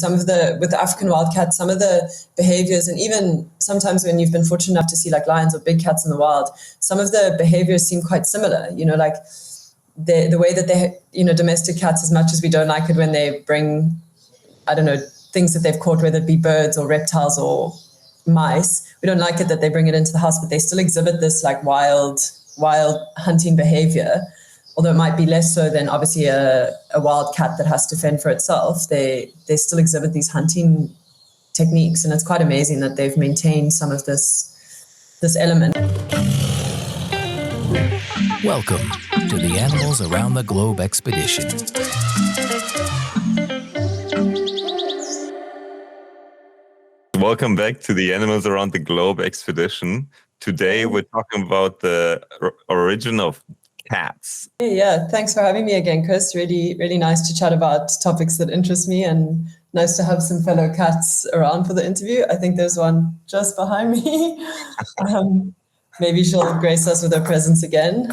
with the African wildcat, some of the behaviors, and even sometimes when you've been fortunate enough to see like lions or big cats in the wild, some of the behaviors seem quite similar, like the way that they, domestic cats, as much as we don't like it when they bring, I don't know, things that they've caught, whether it be birds or reptiles or mice, we don't like it that they bring it into the house, but they still exhibit this like wild hunting behavior. Although it might be less so than obviously a wild cat that has to fend for itself, they still exhibit these hunting techniques, and it's quite amazing that they've maintained some of this element. Welcome to the Animals Around the Globe expedition. Welcome back to the Animals Around the Globe expedition. Today we're talking about the origin of cats. Yeah, thanks for having me again, Chris. Really, really nice to chat about topics that interest me, and nice to have some fellow cats around for the interview. I think there's one just behind me. Maybe she'll grace us with her presence again.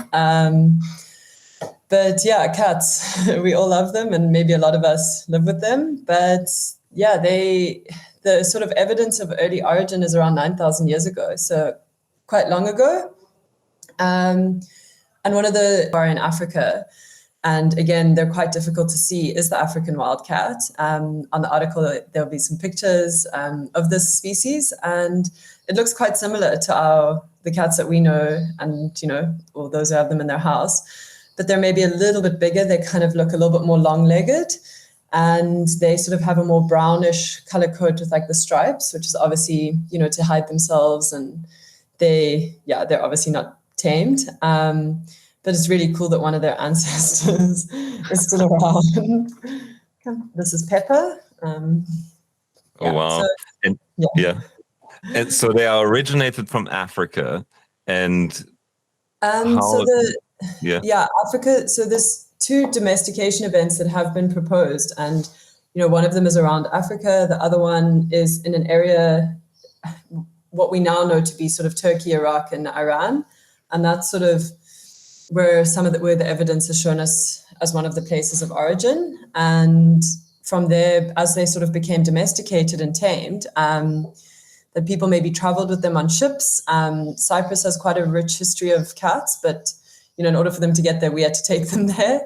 But yeah, cats, we all love them, and maybe a lot of us live with them. But yeah, the sort of evidence of early origin is around 9,000 years ago, so quite long ago. And one of the are in Africa, and again, they're quite difficult to see, is the African wildcat. On the article, there'll be some pictures of this species, and it looks quite similar to the cats that we know, and or those who have them in their house, but they're maybe a little bit bigger. They kind of look a little bit more long-legged, and they sort of have a more brownish color coat with like the stripes, which is obviously to hide themselves, and they're obviously not tamed. But it's really cool that one of their ancestors is still around. This is Pepper. Wow. So, and so they are originated from Africa, and Africa. So there's two domestication events that have been proposed, and one of them is around Africa. The other one is in an area what we now know to be sort of Turkey, Iraq, and Iran, and that's sort of where the evidence has shown us as one of the places of origin. And from there, as they sort of became domesticated and tamed, that people maybe traveled with them on ships. Cyprus has quite a rich history of cats, but in order for them to get there, we had to take them there.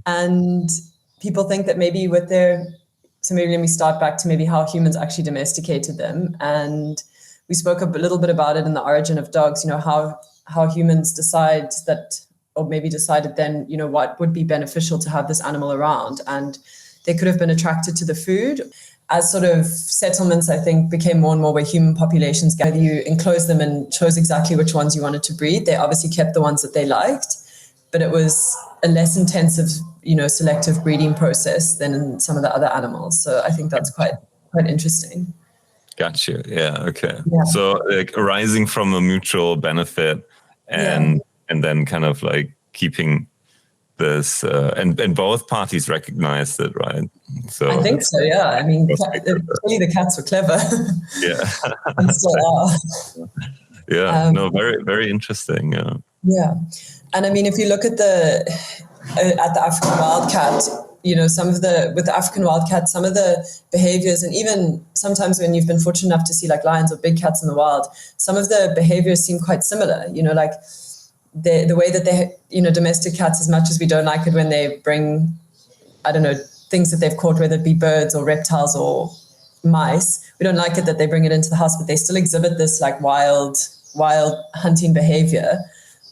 And people think that maybe so maybe let me start back to maybe how humans actually domesticated them. And we spoke a little bit about it in the origin of dogs, how humans decide that, or maybe decided then, what would be beneficial to have this animal around. And they could have been attracted to the food. As sort of settlements, I think, became more and more where human populations gathered, you enclosed them and chose exactly which ones you wanted to breed. They obviously kept the ones that they liked, but it was a less intensive, selective breeding process than in some of the other animals. So I think that's quite interesting. Gotcha. Yeah. Okay. Yeah. So like arising from a mutual benefit, and then kind of like keeping this, and both parties recognized it, right? So I think so. Yeah. I mean, clearly the cats were clever. Yeah. And still are. Yeah. No. Very, very interesting. Yeah. Yeah. And I mean, if you look at the African wildcat, with the African wildcat, some of the behaviors, and even sometimes when you've been fortunate enough to see like lions or big cats in the wild, some of the behaviors seem quite similar, like the way that they, domestic cats, as much as we don't like it when they bring, I don't know, things that they've caught, whether it be birds or reptiles or mice, we don't like it that they bring it into the house, but they still exhibit this like wild hunting behavior.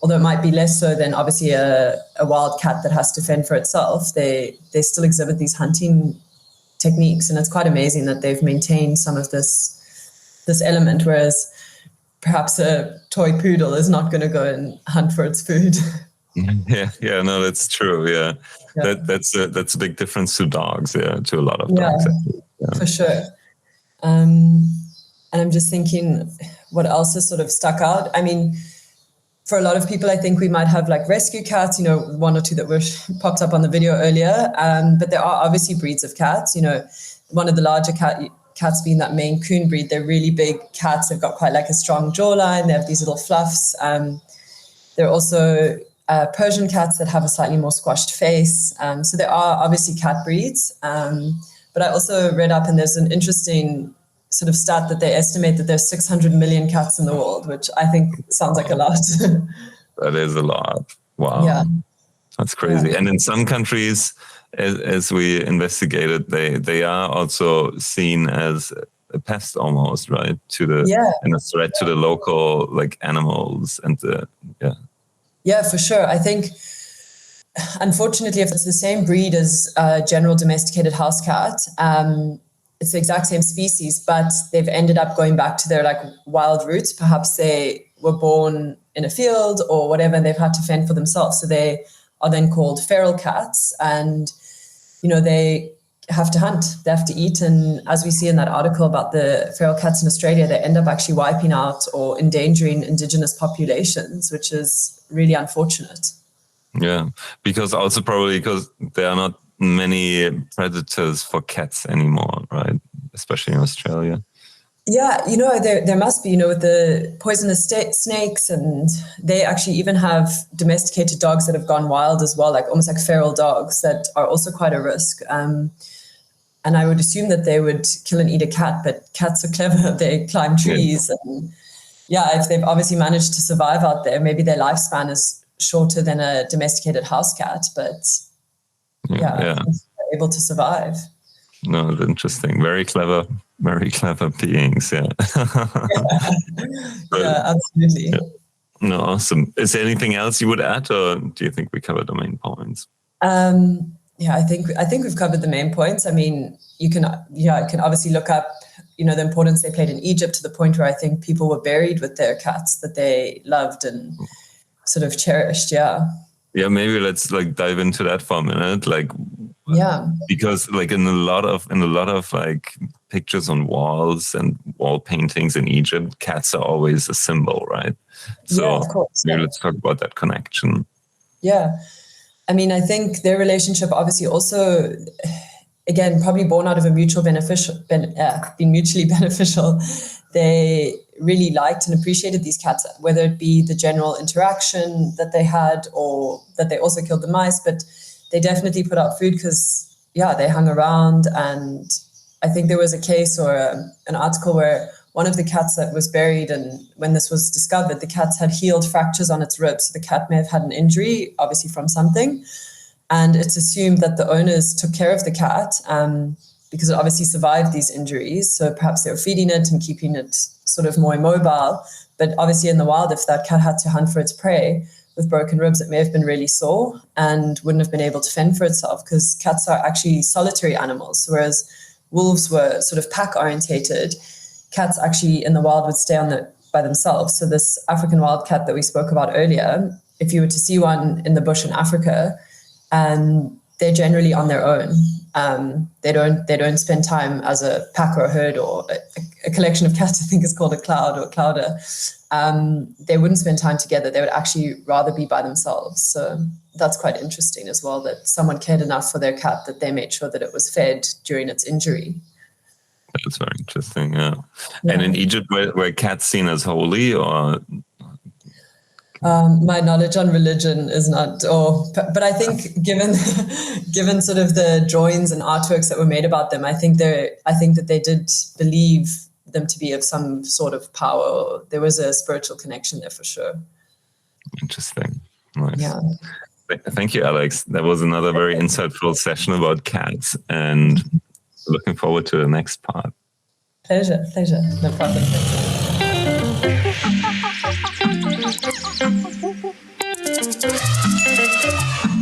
Although it might be less so than obviously a wild cat that has to fend for itself, they still exhibit these hunting techniques, and it's quite amazing that they've maintained some of this element, whereas perhaps a toy poodle is not going to go and hunt for its food. Yeah, no, that's true. Yeah, that's a big difference to dogs. Yeah, to a lot of dogs. For sure. And I'm just thinking, what else has sort of stuck out? I mean, for a lot of people, I think we might have like rescue cats, one or two that were popped up on the video earlier. But there are obviously breeds of cats, one of the larger cats being that Maine Coon breed. They're really big cats. They've got quite like a strong jawline. They have these little fluffs. There are also Persian cats that have a slightly more squashed face. So there are obviously cat breeds. But I also read up, and there's an interesting sort of stat that they estimate that there's 600 million cats in the world, which I think sounds like a lot. That is a lot. Wow. Yeah. That's crazy. Yeah. And in some countries, as we investigated, they are also seen as a pest almost, right? And a threat to the local like animals and Yeah, for sure. I think, unfortunately, if it's the same breed as a general domesticated house cat, it's the exact same species, but they've ended up going back to their like wild roots. Perhaps they were born in a field or whatever, and they've had to fend for themselves. So they are then called feral cats, and they have to hunt, they have to eat. And as we see in that article about the feral cats in Australia, they end up actually wiping out or endangering indigenous populations, which is really unfortunate. Yeah, because there are not many predators for cats anymore, right? Especially in Australia. Yeah, there must be, with the poisonous snakes, and they actually even have domesticated dogs that have gone wild as well, like almost like feral dogs that are also quite a risk. And I would assume that they would kill and eat a cat, but cats are clever. They climb trees. And if they've obviously managed to survive out there, maybe their lifespan is shorter than a domesticated house cat, but they're able to survive. No, it's interesting. Very clever beings. Yeah. Absolutely. Yeah. No, awesome. Is there anything else you would add, or do you think we covered the main points? I think we've covered the main points. I mean, you can obviously look up, the importance they played in Egypt, to the point where I think people were buried with their cats that they loved and sort of cherished. Yeah. Yeah, maybe let's dive into that for a minute. Because in a lot of like pictures on walls and wall paintings in Egypt, cats are always a symbol, right? So of course, maybe let's talk about that connection. Yeah. I mean, I think their relationship obviously also, again, probably born out of a being mutually beneficial. They really liked and appreciated these cats, whether it be the general interaction that they had or that they also killed the mice, but they definitely put out food because, they hung around. And I think there was a case or an article where one of the cats that was buried, and when this was discovered, the cats had healed fractures on its ribs. So the cat may have had an injury, obviously from something. And it's assumed that the owners took care of the cat because it obviously survived these injuries. So perhaps they were feeding it and keeping it sort of more immobile. But obviously in the wild, if that cat had to hunt for its prey with broken ribs, it may have been really sore and wouldn't have been able to fend for itself, because cats are actually solitary animals. So whereas wolves were sort of pack orientated, cats actually in the wild would stay by themselves. So this African wildcat that we spoke about earlier, if you were to see one in the bush in Africa, they're generally on their own. They don't spend time as a pack or a herd or a collection of cats. I think is called a cloud or a clouder. They wouldn't spend time together. They would actually rather be by themselves. So that's quite interesting as well, that someone cared enough for their cat that they made sure that it was fed during its injury. That's very interesting. Yeah. And in Egypt, were cats seen as holy, or? My knowledge on religion is not, but I think given sort of the drawings and artworks that were made about them, I think that they did believe them to be of some sort of power. There was a spiritual connection there for sure. Interesting. Nice. Yeah. Thank you, Alex. That was another very insightful session about cats, and looking forward to the next part. Pleasure. No problem. Thank you.